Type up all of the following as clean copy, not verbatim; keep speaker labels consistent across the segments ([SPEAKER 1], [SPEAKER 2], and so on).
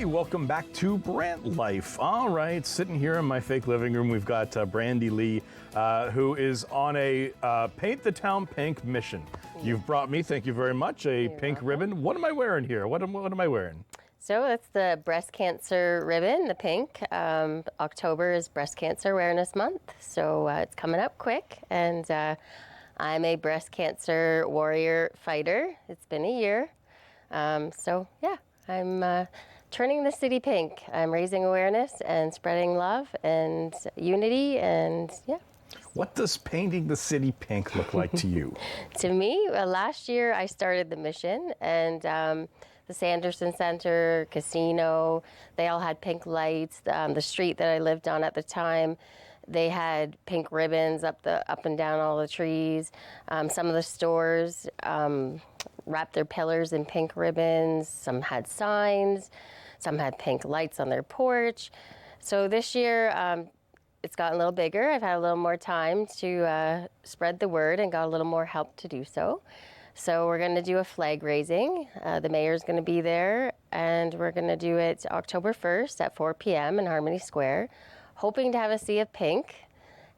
[SPEAKER 1] Hey, welcome back to Brant Life. All right, sitting here in my fake living room, we've got Brandi Lee, who is on a Paint the Town Pink mission. You've brought me, thank you very much, a pink ribbon. What am I wearing here? What am I wearing?
[SPEAKER 2] So it's the breast cancer ribbon, the pink. October is Breast Cancer Awareness Month, so it's coming up quick. And I'm a breast cancer warrior fighter. It's been a year. So yeah, I'm turning the city pink. I'm raising awareness and spreading love and unity, and yeah.
[SPEAKER 1] What does painting the city pink look like to you?
[SPEAKER 2] To me, last year I started the mission, and the Sanderson Center, casino, they all had pink lights. The street that I lived on at the time, they had pink ribbons up and down all the trees. Some of the stores wrapped their pillars in pink ribbons. Some had signs. Some had pink lights on their porch. So this year, it's gotten a little bigger. I've had a little more time to spread the word and got a little more help to do so. So we're going to do a flag raising. The mayor's going to be there, and we're going to do it October 1st at 4 p.m. in Harmony Square, hoping to have a sea of pink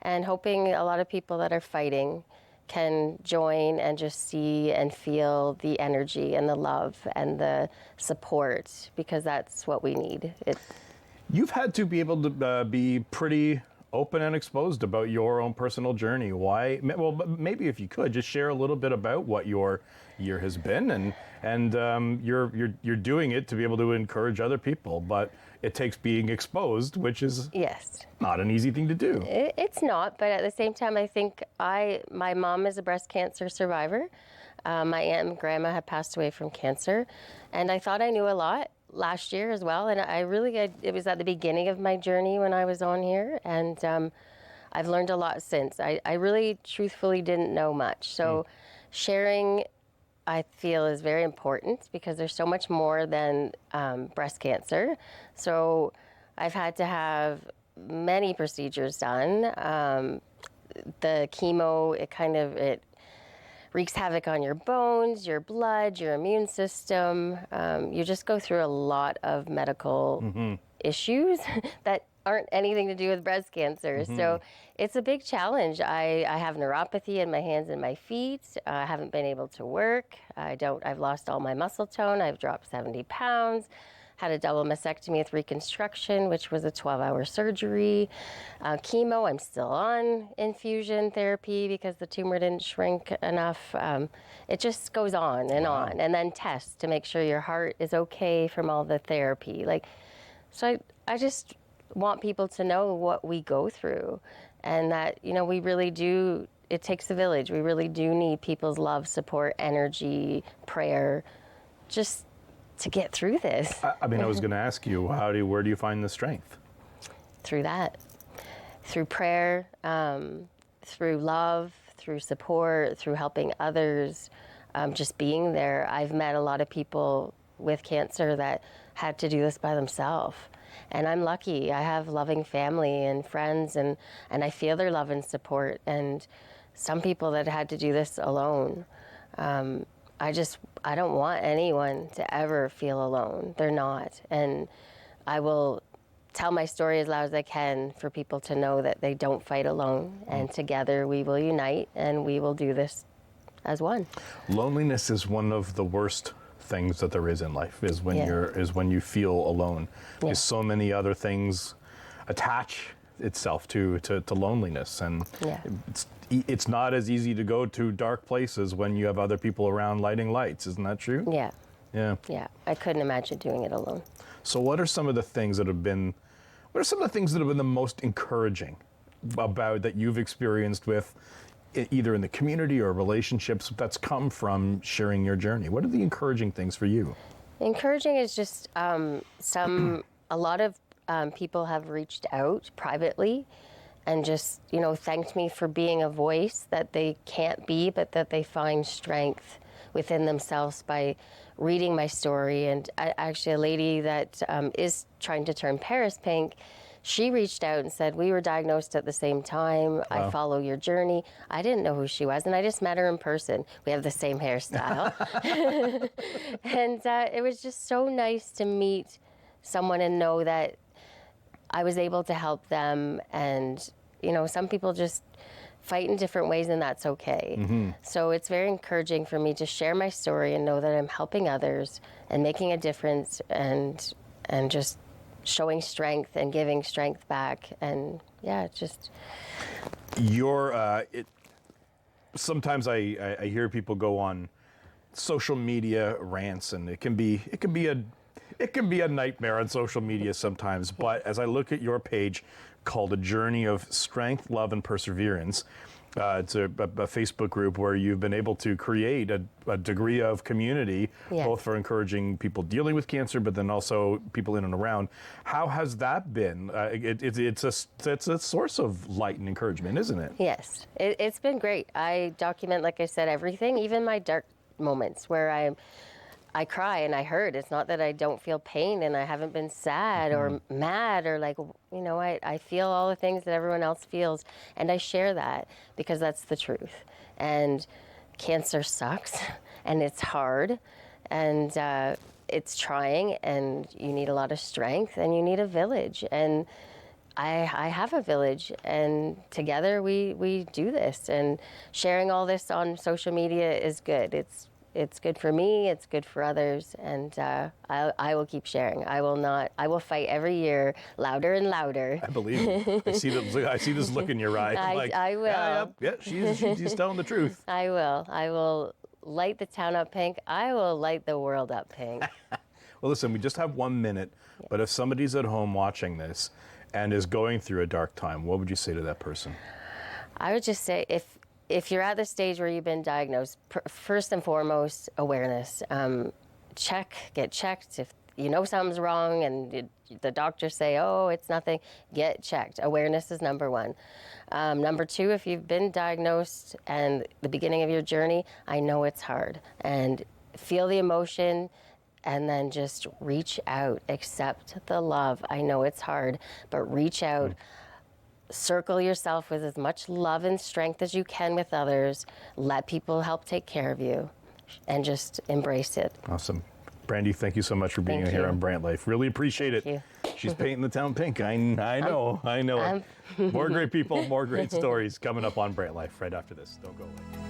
[SPEAKER 2] and hoping a lot of people that are fighting can join and just see and feel the energy and the love and the support, because that's what we need.
[SPEAKER 1] You've had to be able to be pretty open and exposed about your own personal journey. Why? Well, maybe if you could just share a little bit about what your year has been, and you're doing it to be able to encourage other people, but it takes being exposed, which is not an easy thing to do.
[SPEAKER 2] It's not, but at the same time, I think my mom is a breast cancer survivor. My aunt and grandma had passed away from cancer, and I thought I knew a lot last year as well, and it was at the beginning of my journey when I was on here, and I've learned a lot since. I really truthfully didn't know much, so sharing, I feel, is very important, because there's so much more than breast cancer. So I've had to have many procedures done. The chemo, it wreaks havoc on your bones, your blood, your immune system. You just go through a lot of medical issues that aren't anything to do with breast cancer. So it's a big challenge. I have neuropathy in my hands and my feet. I haven't been able to work. I've lost all my muscle tone. I've dropped 70 pounds. Had a double mastectomy with reconstruction, which was a 12-hour surgery. Chemo, I'm still on infusion therapy because the tumor didn't shrink enough. It just goes on and on. And then tests to make sure your heart is okay from all the therapy. So I just want people to know what we go through, and that, we really do, it takes a village. We really do need people's love, support, energy, prayer, just to get through this.
[SPEAKER 1] I was going to ask you, where do you find the strength?
[SPEAKER 2] Through that. Through prayer, through love, through support, through helping others, just being there. I've met a lot of people with cancer that had to do this by themselves. And I'm lucky. I have loving family and friends, and I feel their love and support. And some people that had to do this alone, I don't want anyone to ever feel alone. They're not. And I will tell my story as loud as I can for people to know that they don't fight alone, and together we will unite and we will do this as one.
[SPEAKER 1] Loneliness is one of the worst things that there is in life, is when you feel alone. Because so many other things attach itself to loneliness, and it's not as easy to go to dark places when you have other people around lighting lights. Isn't that true?
[SPEAKER 2] Yeah, I couldn't imagine doing it alone.
[SPEAKER 1] So what are some of the things that have been the most encouraging about that you've experienced with either in the community or relationships that's come from sharing your journey? What are the encouraging things for you?
[SPEAKER 2] Encouraging is just a lot of people have reached out privately and just, thanked me for being a voice that they can't be, but that they find strength within themselves by reading my story. And actually a lady that is trying to turn Paris pink, she reached out and said, we were diagnosed at the same time. Wow. I follow your journey. I didn't know who she was, and I just met her in person. We have the same hairstyle. And it was just so nice to meet someone and know that I was able to help them. And, you know, some people just fight in different ways, and that's okay. So it's very encouraging for me to share my story and know that I'm helping others and making a difference, and just showing strength and giving strength back. And yeah, just
[SPEAKER 1] sometimes I hear people go on social media rants, and it can be a nightmare on social media sometimes. But as I look at your page called A Journey of Strength, Love, and Perseverance, it's a Facebook group where you've been able to create a degree of community, both for encouraging people dealing with cancer, but then also people in and around. How has that been? It's a source of light and encouragement, isn't it?
[SPEAKER 2] Yes, it's been great. I document, like I said, everything, even my dark moments where I cry and I hurt. It's not that I don't feel pain and I haven't been sad or mad or like, you know, I feel all the things that everyone else feels, and I share that because that's the truth. And cancer sucks and it's hard, and it's trying, and you need a lot of strength, and you need a village. And I have a village, and together we do this, and sharing all this on social media is good. It's good for me, it's good for others, and I will keep sharing. I will fight every year, louder and louder.
[SPEAKER 1] I believe you. I see this look in your eye.
[SPEAKER 2] I will.
[SPEAKER 1] Yeah, she's telling the truth.
[SPEAKER 2] I will light the town up pink. I will light the world up pink.
[SPEAKER 1] Well, listen, we just have 1 minute, but if somebody's at home watching this and is going through a dark time, what would you say to that person?
[SPEAKER 2] I would just say, if you're at the stage where you've been diagnosed, first and foremost, awareness. Get checked. If you know something's wrong and the doctors say, oh, it's nothing, get checked. Awareness is number one. Number two, if you've been diagnosed and the beginning of your journey, I know it's hard. And feel the emotion, and then just reach out, accept the love. I know it's hard, but reach out. Circle yourself with as much love and strength as you can with others. Let people help take care of you, and just embrace it.
[SPEAKER 1] Awesome. Brandi, thank you so much for being here on Brant Life. Really appreciate it.
[SPEAKER 2] Thank you.
[SPEAKER 1] She's painting the town pink. I know it. More great people, more great stories coming up on Brant Life right after this. Don't go away.